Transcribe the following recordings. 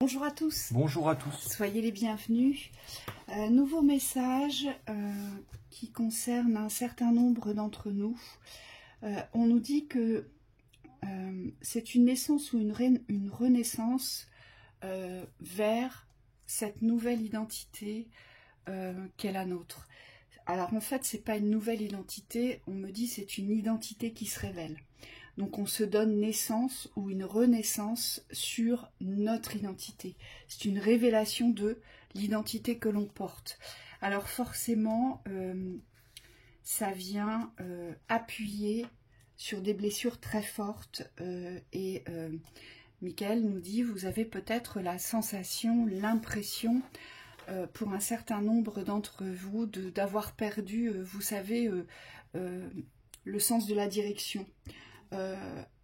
Bonjour à tous. Bonjour à tous. Soyez les bienvenus. Nouveau message qui concerne un certain nombre d'entre nous. On nous dit que c'est une naissance ou une renaissance vers cette nouvelle identité qu'est la nôtre. Alors en fait, c'est pas une nouvelle identité, on me dit c'est une identité qui se révèle. Donc on se donne naissance ou une renaissance sur notre identité. C'est une révélation de l'identité que l'on porte. Alors forcément, ça vient appuyer sur des blessures très fortes. Michael nous dit, vous avez peut-être la sensation, l'impression, pour un certain nombre d'entre vous, d'avoir perdu, vous savez, le sens de la direction.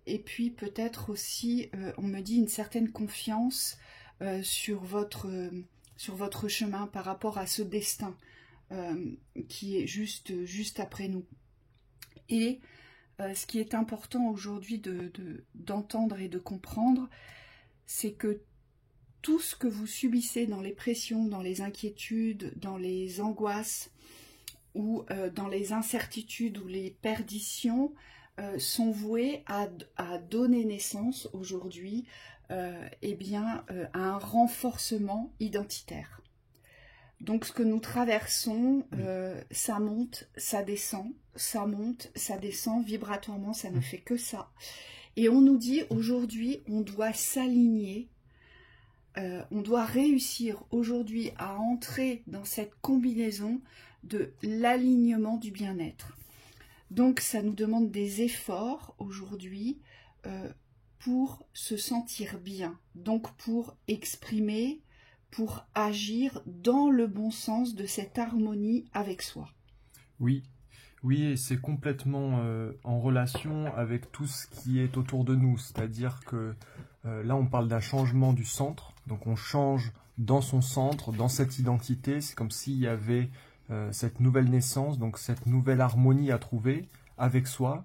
Et puis peut-être aussi, on me dit une certaine confiance sur votre chemin par rapport à ce destin qui est juste après nous. Et ce qui est important aujourd'hui d'entendre et de comprendre, c'est que tout ce que vous subissez dans les pressions, dans les inquiétudes, dans les angoisses ou dans les incertitudes ou les perditions, sont voués à donner naissance aujourd'hui à un renforcement identitaire. Donc ce que nous traversons, ça monte, ça descend, ça monte, ça descend, vibratoirement ça ne fait que ça. Et on nous dit aujourd'hui on doit s'aligner, on doit réussir aujourd'hui à entrer dans cette combinaison de l'alignement du bien-être. Donc ça nous demande des efforts aujourd'hui pour se sentir bien, donc pour exprimer, pour agir dans le bon sens de cette harmonie avec soi. Oui, et c'est complètement en relation avec tout ce qui est autour de nous, c'est-à-dire que là on parle d'un changement du centre, donc on change dans son centre, dans cette identité, c'est comme s'il y avait cette nouvelle naissance, donc cette nouvelle harmonie à trouver avec soi.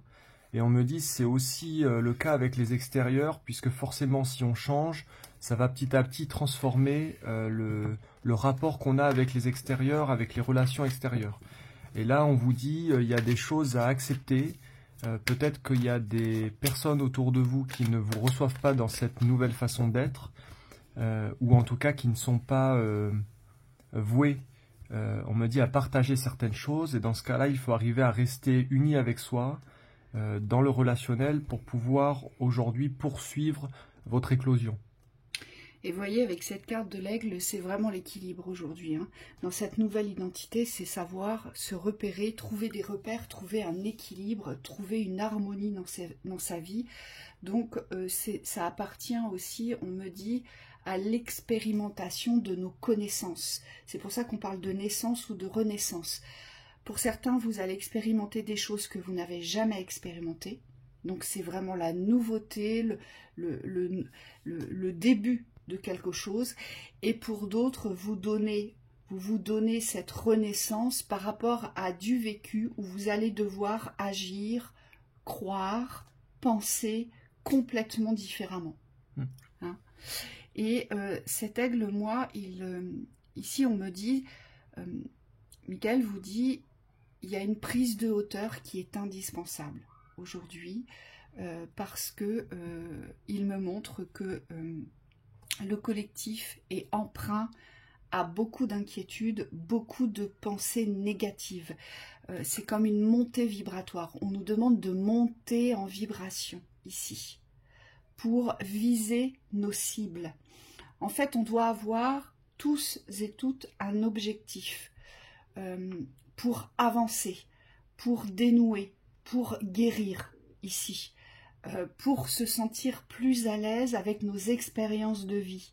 Et on me dit c'est aussi le cas avec les extérieurs, puisque forcément si on change, ça va petit à petit transformer le rapport qu'on a avec les extérieurs, avec les relations extérieures. Et là on vous dit il y a des choses à accepter, peut-être qu'il y a des personnes autour de vous qui ne vous reçoivent pas dans cette nouvelle façon d'être, ou en tout cas qui ne sont pas vouées, on me dit, à partager certaines choses, et dans ce cas-là, il faut arriver à rester uni avec soi, dans le relationnel, pour pouvoir aujourd'hui poursuivre votre éclosion. Et vous voyez, avec cette carte de l'aigle, c'est vraiment l'équilibre aujourd'hui. Dans cette nouvelle identité, c'est savoir se repérer, trouver des repères, trouver un équilibre, trouver une harmonie dans sa vie. Donc, ça appartient aussi, on me dit, à l'expérimentation de nos connaissances. C'est pour ça qu'on parle de naissance ou de renaissance. Pour certains, vous allez expérimenter des choses que vous n'avez jamais expérimentées. Donc c'est vraiment la nouveauté, le début de quelque chose. Et pour d'autres, vous vous donnez cette renaissance par rapport à du vécu où vous allez devoir agir, croire, penser complètement différemment. Et cet aigle, moi, ici on me dit, Michael vous dit, il y a une prise de hauteur qui est indispensable aujourd'hui, parce que il me montre que le collectif est empreint à beaucoup d'inquiétudes, beaucoup de pensées négatives. C'est comme une montée vibratoire. On nous demande de monter en vibration ici, pour viser nos cibles. En fait, on doit avoir tous et toutes un objectif pour avancer, pour dénouer, pour guérir ici, pour se sentir plus à l'aise avec nos expériences de vie.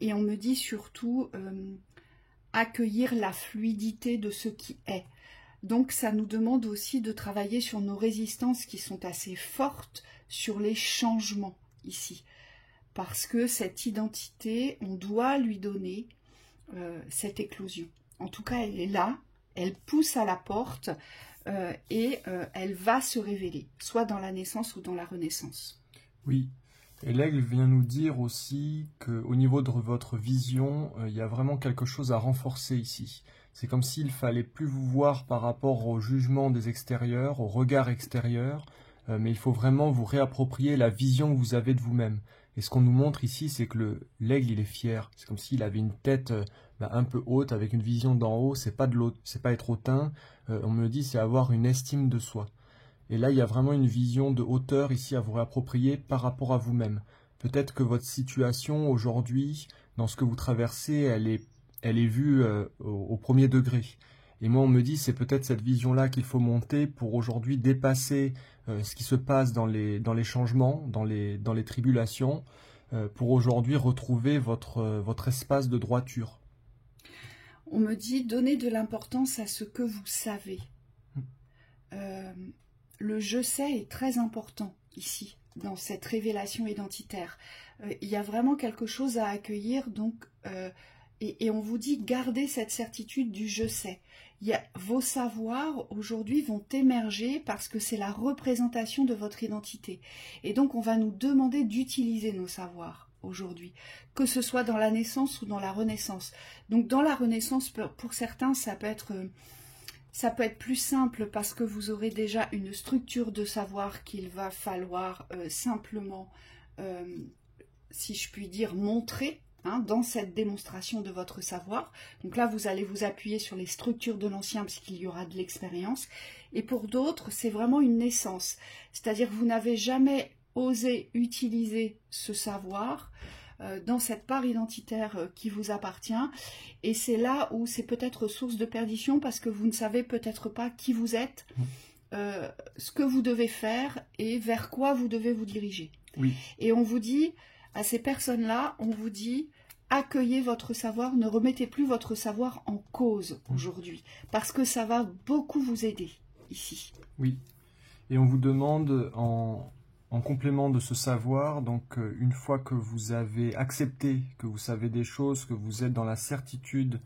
Et on me dit surtout accueillir la fluidité de ce qui est. Donc ça nous demande aussi de travailler sur nos résistances qui sont assez fortes, sur les changements ici. Parce que cette identité, on doit lui donner cette éclosion. En tout cas, elle est là, elle pousse à la porte et elle va se révéler, soit dans la naissance ou dans la renaissance. Oui, Et l'aigle vient nous dire aussi qu'au niveau de votre vision, il y a vraiment quelque chose à renforcer ici. C'est comme s'il fallait plus vous voir par rapport au jugement des extérieurs, au regard extérieur, mais il faut vraiment vous réapproprier la vision que vous avez de vous-même. Et ce qu'on nous montre ici, c'est que l'aigle, il est fier. C'est comme s'il avait une tête un peu haute, avec une vision d'en haut. C'est pas être hautain. On me dit, c'est avoir une estime de soi. Et là, il y a vraiment une vision de hauteur ici à vous réapproprier par rapport à vous-même. Peut-être que votre situation aujourd'hui, dans ce que vous traversez, elle est vue au premier degré. Et moi, on me dit, c'est peut-être cette vision-là qu'il faut monter pour aujourd'hui dépasser ce qui se passe dans les changements, dans les tribulations, pour aujourd'hui retrouver votre espace de droiture. On me dit, donnez de l'importance à ce que vous savez. Le « je sais » est très important ici, dans cette révélation identitaire. Il y a vraiment quelque chose à accueillir, donc, et on vous dit, gardez cette certitude du « je sais ». Vos savoirs, aujourd'hui, vont émerger parce que c'est la représentation de votre identité. Et donc, on va nous demander d'utiliser nos savoirs aujourd'hui, que ce soit dans la naissance ou dans la renaissance. Donc, dans la renaissance, pour certains, ça peut être plus simple parce que vous aurez déjà une structure de savoir qu'il va falloir simplement, si je puis dire, montrer dans cette démonstration de votre savoir. Donc là, vous allez vous appuyer sur les structures de l'ancien puisqu'il y aura de l'expérience. Et pour d'autres, c'est vraiment une naissance. C'est-à-dire que vous n'avez jamais osé utiliser ce savoir dans cette part identitaire qui vous appartient, et c'est là où c'est peut-être source de perdition parce que vous ne savez peut-être pas qui vous êtes, ce que vous devez faire et vers quoi vous devez vous diriger. Oui. Et on vous dit, à ces personnes-là, on vous dit, accueillez votre savoir, ne remettez plus votre savoir en cause aujourd'hui, parce que ça va beaucoup vous aider ici. Oui, et on vous demande en complément de ce savoir, donc une fois que vous avez accepté que vous savez des choses, que vous êtes dans la certitude,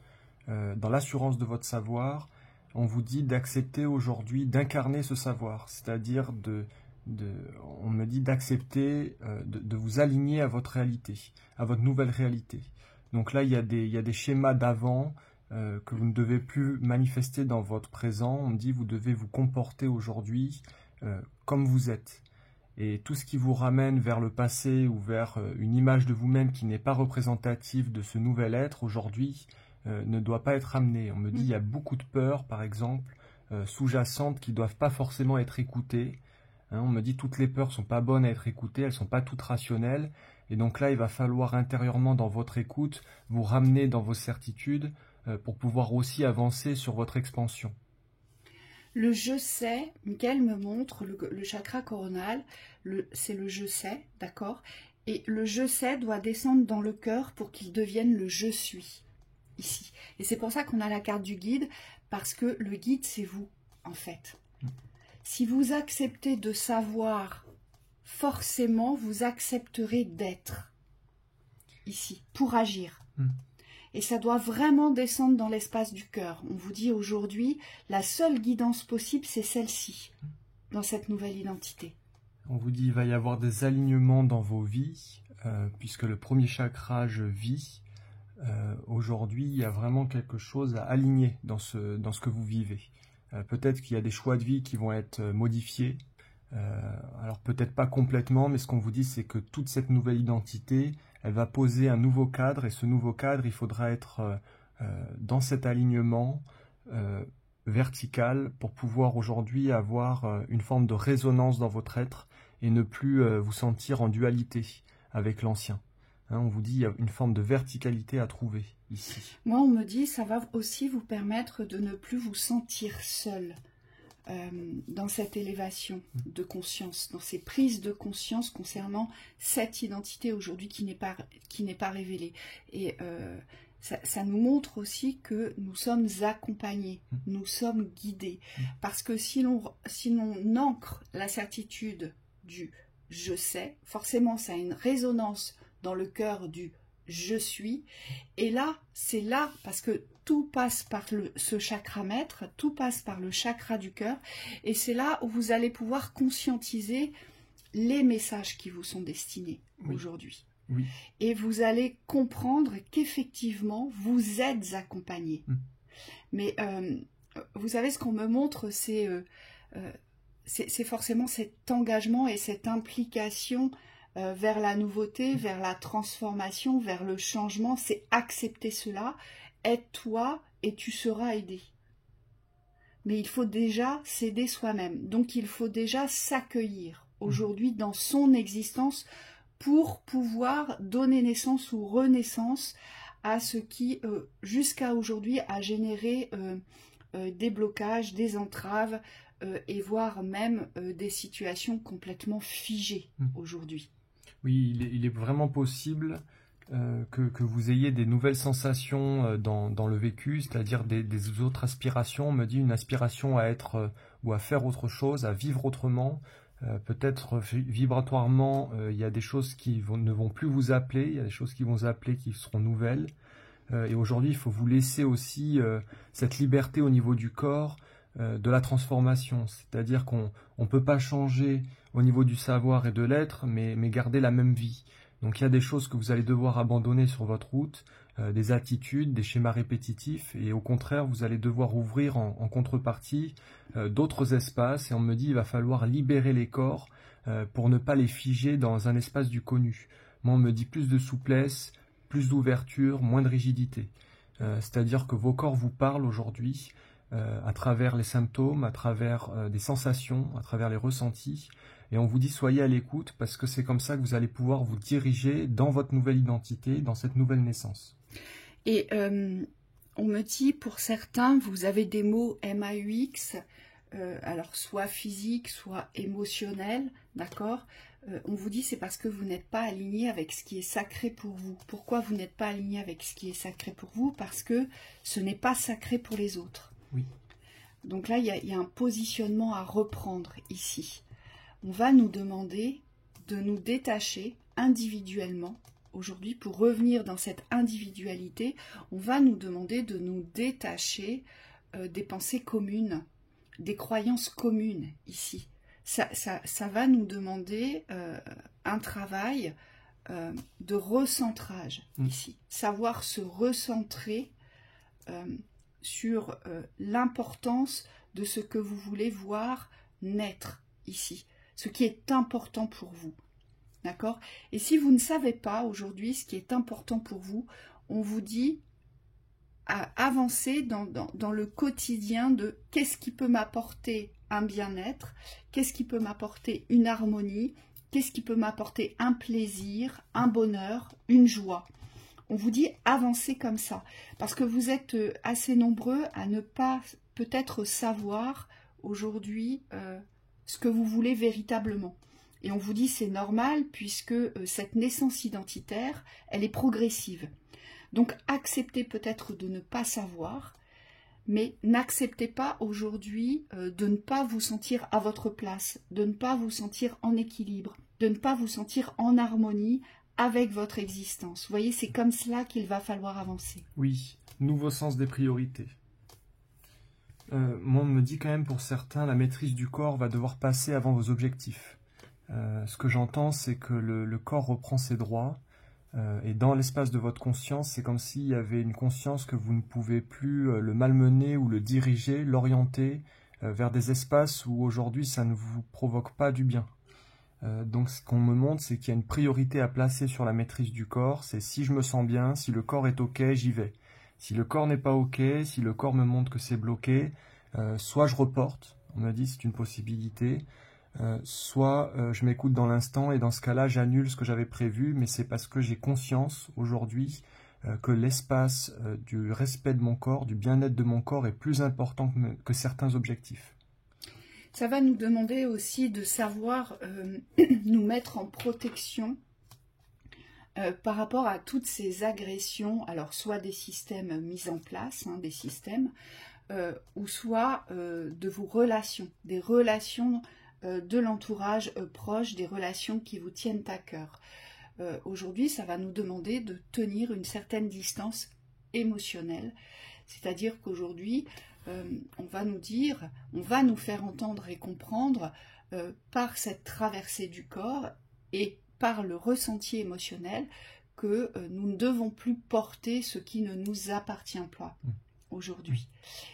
dans l'assurance de votre savoir, on vous dit d'accepter aujourd'hui, d'incarner ce savoir, c'est-à-dire on me dit d'accepter, de vous aligner à votre réalité, à votre nouvelle réalité. Donc là, il y a des schémas d'avant que vous ne devez plus manifester dans votre présent. On me dit vous devez vous comporter aujourd'hui comme vous êtes. Et tout ce qui vous ramène vers le passé ou vers une image de vous-même qui n'est pas représentative de ce nouvel être aujourd'hui ne doit pas être amené. On me dit il y a beaucoup de peurs, par exemple, sous-jacentes qui ne doivent pas forcément être écoutées. On me dit toutes les peurs ne sont pas bonnes à être écoutées, elles ne sont pas toutes rationnelles. Et donc là, il va falloir intérieurement dans votre écoute vous ramener dans vos certitudes pour pouvoir aussi avancer sur votre expansion. Le je sais, Michael me montre, le chakra coronal, c'est le je sais, d'accord? Et le je sais doit descendre dans le cœur pour qu'il devienne le je suis, ici. Et c'est pour ça qu'on a la carte du guide, parce que le guide, c'est vous, en fait. Si vous acceptez de savoir, forcément, vous accepterez d'être, ici, pour agir. Et ça doit vraiment descendre dans l'espace du cœur. On vous dit aujourd'hui, la seule guidance possible, c'est celle-ci, dans cette nouvelle identité. On vous dit qu'il va y avoir des alignements dans vos vies, puisque le premier chakra, je vis. Aujourd'hui, il y a vraiment quelque chose à aligner dans ce que vous vivez. Peut-être qu'il y a des choix de vie qui vont être modifiés. Alors peut-être pas complètement, mais ce qu'on vous dit, c'est que toute cette nouvelle identité, elle va poser un nouveau cadre, et ce nouveau cadre, il faudra être dans cet alignement vertical pour pouvoir aujourd'hui avoir une forme de résonance dans votre être et ne plus vous sentir en dualité avec l'ancien. On vous dit qu'il y a une forme de verticalité à trouver ici. Moi, on me dit ça va aussi vous permettre de ne plus vous sentir seul. Dans cette élévation de conscience, dans ces prises de conscience concernant cette identité aujourd'hui qui n'est pas révélée. Et ça nous montre aussi que nous sommes accompagnés, nous sommes guidés. Parce que si l'on ancre la certitude du « je sais », forcément ça a une résonance dans le cœur du « je suis ». Et là, c'est là, parce que tout passe par ce chakra maître, tout passe par le chakra du cœur, et c'est là où vous allez pouvoir conscientiser les messages qui vous sont destinés aujourd'hui. Oui. Et vous allez comprendre qu'effectivement, vous êtes accompagné. Mais vous savez, ce qu'on me montre, c'est forcément cet engagement et cette implication vers la nouveauté, vers la transformation, vers le changement. C'est accepter cela, aide-toi et tu seras aidé. Mais il faut déjà s'aider soi-même. Donc il faut déjà s'accueillir aujourd'hui dans son existence pour pouvoir donner naissance ou renaissance à ce qui, jusqu'à aujourd'hui, a généré des blocages, des entraves et voire même des situations complètement figées aujourd'hui. Oui, il est vraiment possible que vous ayez des nouvelles sensations dans le vécu, c'est-à-dire des autres aspirations. On me dit une aspiration à être ou à faire autre chose, à vivre autrement. Peut-être vibratoirement, il y a des choses qui ne vont plus vous appeler, il y a des choses qui vont vous appeler qui seront nouvelles. Et aujourd'hui, il faut vous laisser aussi cette liberté au niveau du corps, de la transformation. C'est-à-dire qu'on ne peut pas changer au niveau du savoir et de l'être, mais garder la même vie. Donc il y a des choses que vous allez devoir abandonner sur votre route, des attitudes, des schémas répétitifs, et au contraire, vous allez devoir ouvrir en contrepartie d'autres espaces, et on me dit il va falloir libérer les corps pour ne pas les figer dans un espace du connu. Moi, on me dit plus de souplesse, plus d'ouverture, moins de rigidité. C'est-à-dire que vos corps vous parlent aujourd'hui à travers les symptômes, à travers des sensations, à travers les ressentis. Et on vous dit soyez à l'écoute parce que c'est comme ça que vous allez pouvoir vous diriger dans votre nouvelle identité, dans cette nouvelle naissance. Et on me dit pour certains, vous avez des mots MAUX, alors soit physique, soit émotionnel, d'accord ? On vous dit c'est parce que vous n'êtes pas aligné avec ce qui est sacré pour vous. Pourquoi vous n'êtes pas aligné avec ce qui est sacré pour vous ? Parce que ce n'est pas sacré pour les autres. Oui. Donc là, il y a un positionnement à reprendre ici. On va nous demander de nous détacher individuellement. Aujourd'hui, pour revenir dans cette individualité, on va nous demander de nous détacher des pensées communes, des croyances communes ici. Ça va nous demander un travail de recentrage ici. Savoir se recentrer sur l'importance de ce que vous voulez voir naître ici. Ce qui est important pour vous. D'accord ? Et si vous ne savez pas aujourd'hui ce qui est important pour vous, on vous dit à avancer dans le quotidien de qu'est-ce qui peut m'apporter un bien-être, qu'est-ce qui peut m'apporter une harmonie, qu'est-ce qui peut m'apporter un plaisir, un bonheur, une joie. On vous dit avancer comme ça. Parce que vous êtes assez nombreux à ne pas peut-être savoir aujourd'hui ce que vous voulez véritablement. Et on vous dit c'est normal puisque cette naissance identitaire, elle est progressive. Donc acceptez peut-être de ne pas savoir, mais n'acceptez pas aujourd'hui de ne pas vous sentir à votre place, de ne pas vous sentir en équilibre, de ne pas vous sentir en harmonie avec votre existence. Vous voyez, c'est comme cela qu'il va falloir avancer. Oui, nouveau sens des priorités. Moi, on me dit quand même pour certains, la maîtrise du corps va devoir passer avant vos objectifs. Ce que j'entends, c'est que le corps reprend ses droits, et dans l'espace de votre conscience, c'est comme s'il y avait une conscience que vous ne pouvez plus le malmener ou le diriger, l'orienter vers des espaces où aujourd'hui ça ne vous provoque pas du bien. Donc ce qu'on me montre, c'est qu'il y a une priorité à placer sur la maîtrise du corps, c'est si je me sens bien, si le corps est ok, j'y vais. Si le corps n'est pas ok, si le corps me montre que c'est bloqué, soit je reporte, on me dit c'est une possibilité, soit je m'écoute dans l'instant et dans ce cas-là j'annule ce que j'avais prévu, mais c'est parce que j'ai conscience aujourd'hui que l'espace du respect de mon corps, du bien-être de mon corps est plus important que certains objectifs. Ça va nous demander aussi de savoir nous mettre en protection par rapport à toutes ces agressions, alors soit des systèmes mis en place, des systèmes, ou soit de vos relations, des relations de l'entourage proche, des relations qui vous tiennent à cœur. Aujourd'hui, ça va nous demander de tenir une certaine distance émotionnelle, c'est-à-dire qu'aujourd'hui, on va nous dire, on va nous faire entendre et comprendre par cette traversée du corps et par le ressenti émotionnel que nous ne devons plus porter ce qui ne nous appartient pas aujourd'hui.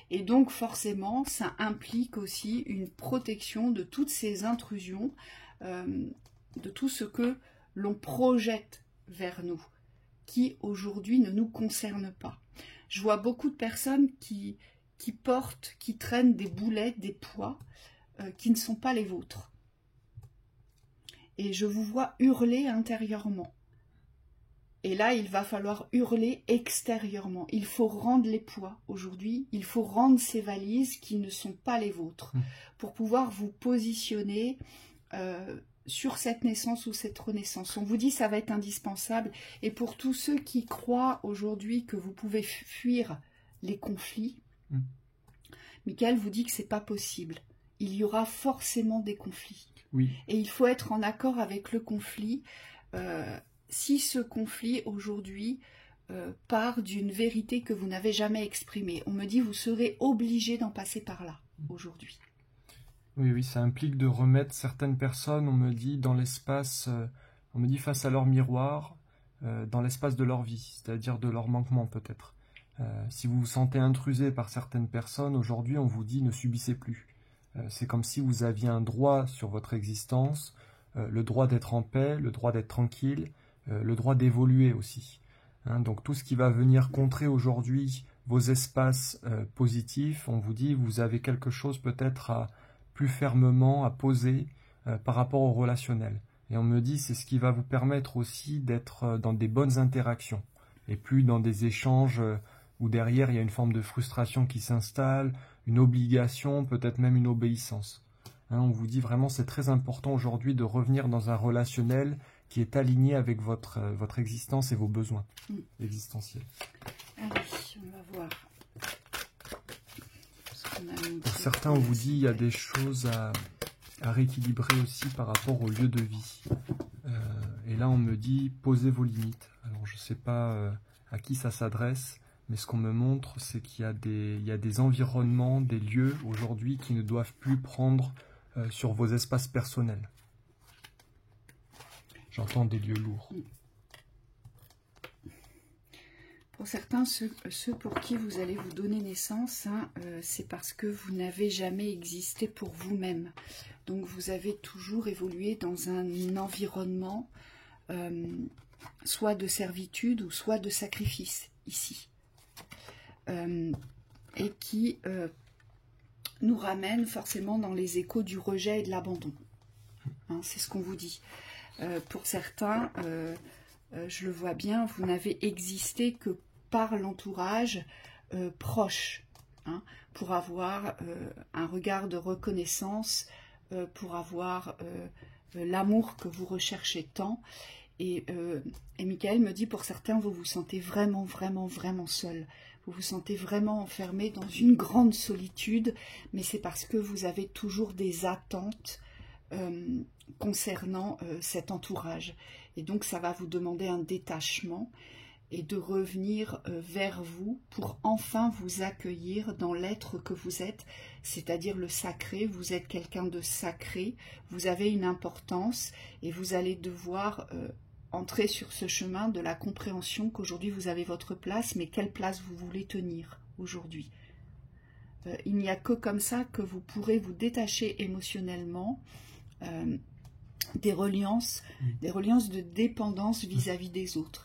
Et donc forcément, ça implique aussi une protection de toutes ces intrusions, de tout ce que l'on projette vers nous, qui aujourd'hui ne nous concerne pas. Je vois beaucoup de personnes qui portent, qui traînent des boulettes, des poids qui ne sont pas les vôtres. Et je vous vois hurler intérieurement. Et là, il va falloir hurler extérieurement. Il faut rendre les poids aujourd'hui. Il faut rendre ces valises qui ne sont pas les vôtres pour pouvoir vous positionner sur cette naissance ou cette renaissance. On vous dit ça va être indispensable. Et pour tous ceux qui croient aujourd'hui que vous pouvez fuir les conflits, Michael vous dit que c'est pas possible. Il y aura forcément des conflits. Oui. Et il faut être en accord avec le conflit. Si ce conflit aujourd'hui part d'une vérité que vous n'avez jamais exprimée, on me dit vous serez obligé d'en passer par là aujourd'hui. Oui, oui, ça implique de remettre certaines personnes, on me dit, dans l'espace, on me dit face à leur miroir, dans l'espace de leur vie, c'est-à-dire de leur manquement peut-être. Si vous vous sentez intrusé par certaines personnes, aujourd'hui on vous dit ne subissez plus. C'est comme si vous aviez un droit sur votre existence, le droit d'être en paix, le droit d'être tranquille, le droit d'évoluer aussi. Hein, donc tout ce qui va venir contrer aujourd'hui vos espaces positifs, on vous dit vous avez quelque chose peut-être à plus fermement à poser par rapport au relationnel. Et on me dit c'est ce qui va vous permettre aussi d'être dans des bonnes interactions et plus dans des échanges où derrière il y a une forme de frustration qui s'installe, une obligation, peut-être même une obéissance. Hein, on vous dit vraiment c'est très important aujourd'hui de revenir dans un relationnel qui est aligné avec votre existence et vos besoins existentiels. Allez, on va voir. Pour certains, on vous dit il y a des choses à rééquilibrer aussi par rapport au lieu de vie. Et là, on me dit posez vos limites. Alors, je ne sais pas à qui ça s'adresse, mais ce qu'on me montre, c'est qu'il y a des environnements, des lieux aujourd'hui qui ne doivent plus prendre sur vos espaces personnels. J'entends des lieux lourds. Pour certains, ceux pour qui vous allez vous donner naissance, hein, c'est parce que vous n'avez jamais existé pour vous-même. Donc vous avez toujours évolué dans un environnement soit de servitude ou soit de sacrifice, ici. Et qui nous ramène forcément dans les échos du rejet et de l'abandon. Hein, c'est ce qu'on vous dit. Pour certains, je le vois bien, vous n'avez existé que par l'entourage proche, hein, pour avoir un regard de reconnaissance, pour avoir l'amour que vous recherchez tant. Et Michael me dit, pour certains, vous vous sentez vraiment, vraiment, vraiment seul. Vous vous sentez vraiment enfermé dans une grande solitude, mais c'est parce que vous avez toujours des attentes concernant cet entourage. Et donc, ça va vous demander un détachement et de revenir vers vous pour enfin vous accueillir dans l'être que vous êtes, c'est-à-dire le sacré. Vous êtes quelqu'un de sacré, vous avez une importance et vous allez devoir entrer sur ce chemin de la compréhension qu'aujourd'hui vous avez votre place, mais quelle place vous voulez tenir aujourd'hui. Il n'y a que comme ça que vous pourrez vous détacher émotionnellement des reliances de dépendance vis-à-vis des autres.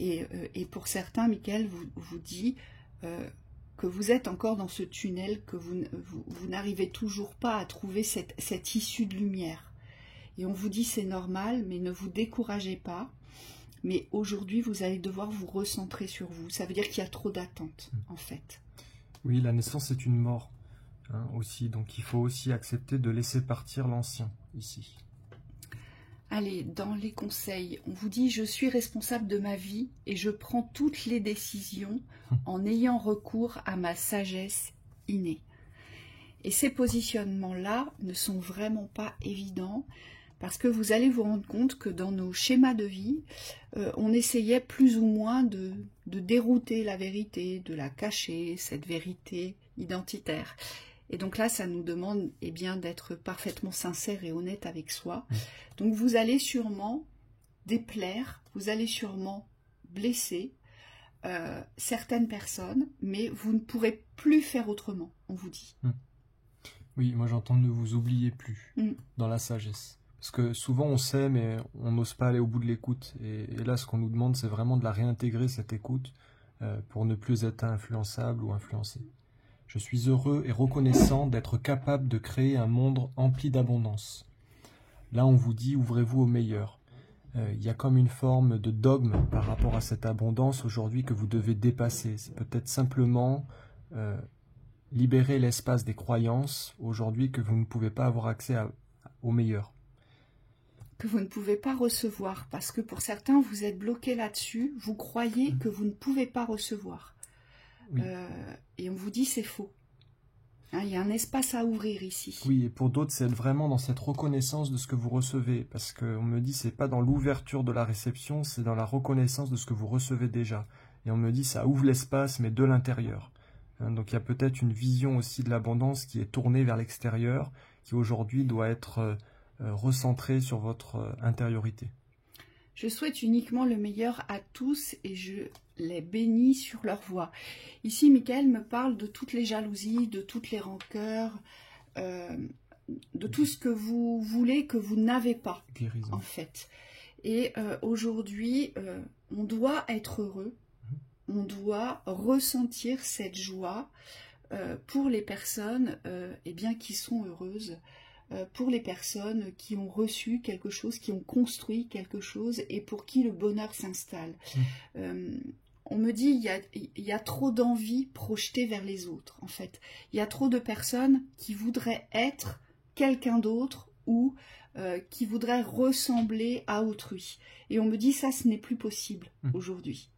Et pour certains, Michael vous dit que vous êtes encore dans ce tunnel, que vous n'arrivez toujours pas à trouver cette issue de lumière. Et on vous dit c'est normal, mais ne vous découragez pas. Mais aujourd'hui, vous allez devoir vous recentrer sur vous. Ça veut dire qu'il y a trop d'attentes, en fait. Oui, la naissance est une mort, hein, aussi. Donc il faut aussi accepter de laisser partir l'ancien, ici. Allez, dans les conseils, on vous dit « Je suis responsable de ma vie et je prends toutes les décisions en ayant recours à ma sagesse innée. » Et ces positionnements-là ne sont vraiment pas évidents parce que vous allez vous rendre compte que dans nos schémas de vie, on essayait plus ou moins de dérouter la vérité, de la cacher, cette vérité identitaire. Et donc là, ça nous demande d'être parfaitement sincère et honnête avec soi. Donc vous allez sûrement déplaire, vous allez sûrement blesser certaines personnes, mais vous ne pourrez plus faire autrement, on vous dit. Oui, moi j'entends ne vous oubliez plus dans la sagesse. Parce que souvent on sait, mais on n'ose pas aller au bout de l'écoute. Et là, ce qu'on nous demande, c'est vraiment de la réintégrer, cette écoute, pour ne plus être influençable ou influencé. Je suis heureux et reconnaissant d'être capable de créer un monde empli d'abondance. Là, on vous dit, ouvrez-vous au meilleur. Il y a comme une forme de dogme par rapport à cette abondance aujourd'hui que vous devez dépasser. C'est peut-être simplement libérer l'espace des croyances aujourd'hui que vous ne pouvez pas avoir accès au meilleur. Que vous ne pouvez pas recevoir, parce que pour certains, vous êtes bloqués là-dessus, vous croyez que vous ne pouvez pas recevoir. Oui. Et on vous dit c'est faux. Hein, il y a un espace à ouvrir ici. Oui, et pour d'autres, c'est vraiment dans cette reconnaissance de ce que vous recevez, parce qu'on me dit c'est pas dans l'ouverture de la réception, c'est dans la reconnaissance de ce que vous recevez déjà. Et on me dit ça ouvre l'espace, mais de l'intérieur. Hein, donc il y a peut-être une vision aussi de l'abondance qui est tournée vers l'extérieur, qui aujourd'hui doit être recentrée sur votre intériorité. Je souhaite uniquement le meilleur à tous et je les bénis sur leur voie. Ici, Michael me parle de toutes les jalousies, de toutes les rancœurs, de tout ce que vous voulez que vous n'avez pas, Guérison. En fait. Et aujourd'hui, on doit être heureux, on doit ressentir cette joie pour les personnes qui sont heureuses. Pour les personnes qui ont reçu quelque chose, qui ont construit quelque chose et pour qui le bonheur s'installe. On me dit il y a trop d'envie projetée vers les autres, en fait. Il y a trop de personnes qui voudraient être quelqu'un d'autre ou qui voudraient ressembler à autrui. Et on me dit ça, ce n'est plus possible aujourd'hui.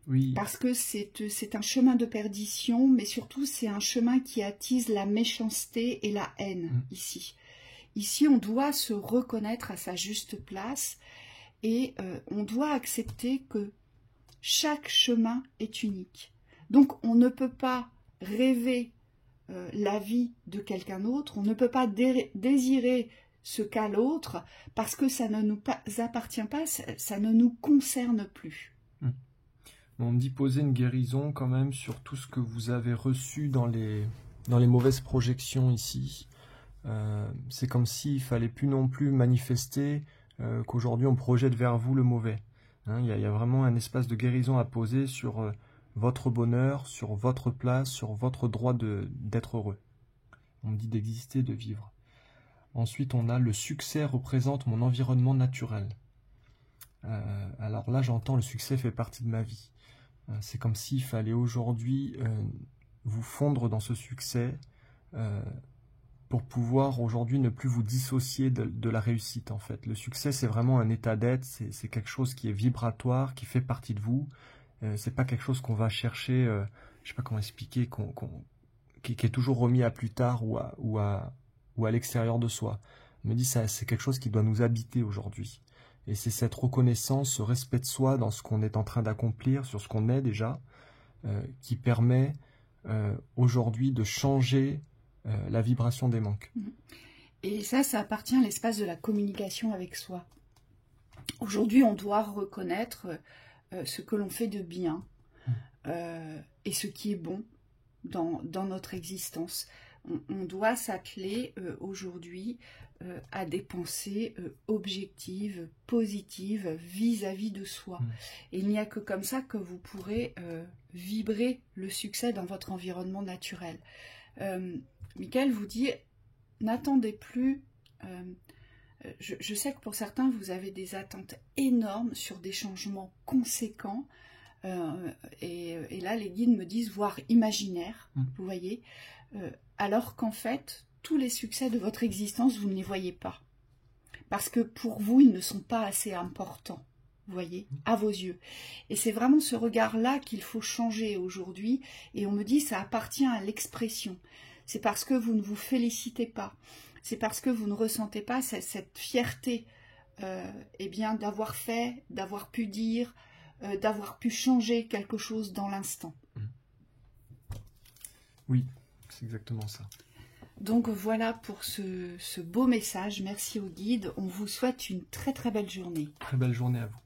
Oui. Parce que c'est un chemin de perdition, mais surtout c'est un chemin qui attise la méchanceté et la haine ici. Ici, on doit se reconnaître à sa juste place et on doit accepter que chaque chemin est unique. Donc on ne peut pas rêver la vie de quelqu'un d'autre, on ne peut pas désirer ce qu'a l'autre parce que ça ne nous appartient pas, ça ne nous concerne plus. On me dit poser une guérison quand même sur tout ce que vous avez reçu dans les mauvaises projections ici. C'est comme s'il fallait plus non plus manifester qu'aujourd'hui on projette vers vous le mauvais. Hein, il y a vraiment un espace de guérison à poser sur votre bonheur, sur votre place, sur votre droit d'être heureux. On me dit d'exister, de vivre. Ensuite, on a le succès représente mon environnement naturel. Alors là, j'entends le succès fait partie de ma vie. C'est comme s'il fallait aujourd'hui vous fondre dans ce succès pour pouvoir aujourd'hui ne plus vous dissocier de la réussite en fait. Le succès, c'est vraiment un état d'être, c'est quelque chose qui est vibratoire, qui fait partie de vous. C'est pas quelque chose qu'on va chercher, je sais pas comment expliquer, qui est toujours remis à plus tard ou à l'extérieur de soi. On me dit ça, c'est quelque chose qui doit nous habiter aujourd'hui. Et c'est cette reconnaissance, ce respect de soi dans ce qu'on est en train d'accomplir, sur ce qu'on est déjà, qui permet aujourd'hui de changer la vibration des manques. Et ça appartient à l'espace de la communication avec soi. Aujourd'hui, on doit reconnaître ce que l'on fait de bien et ce qui est bon dans notre existence. On doit s'atteler aujourd'hui à des pensées objectives, positives vis-à-vis de soi. Et il n'y a que comme ça que vous pourrez vibrer le succès dans votre environnement naturel. Michael vous dit, n'attendez plus... Je sais que pour certains, vous avez des attentes énormes sur des changements conséquents. Et là, les guides me disent, voire imaginaires, vous voyez, alors qu'en fait, tous les succès de votre existence, vous ne les voyez pas. Parce que pour vous, ils ne sont pas assez importants, vous voyez, à vos yeux. Et c'est vraiment ce regard-là qu'il faut changer aujourd'hui. Et on me dit, ça appartient à l'expression. C'est parce que vous ne vous félicitez pas. C'est parce que vous ne ressentez pas cette fierté d'avoir fait, d'avoir pu dire, d'avoir pu changer quelque chose dans l'instant. Oui, C'est exactement ça. Donc voilà pour ce beau message. Merci au guide. On vous souhaite une très très belle journée. Très belle journée à vous.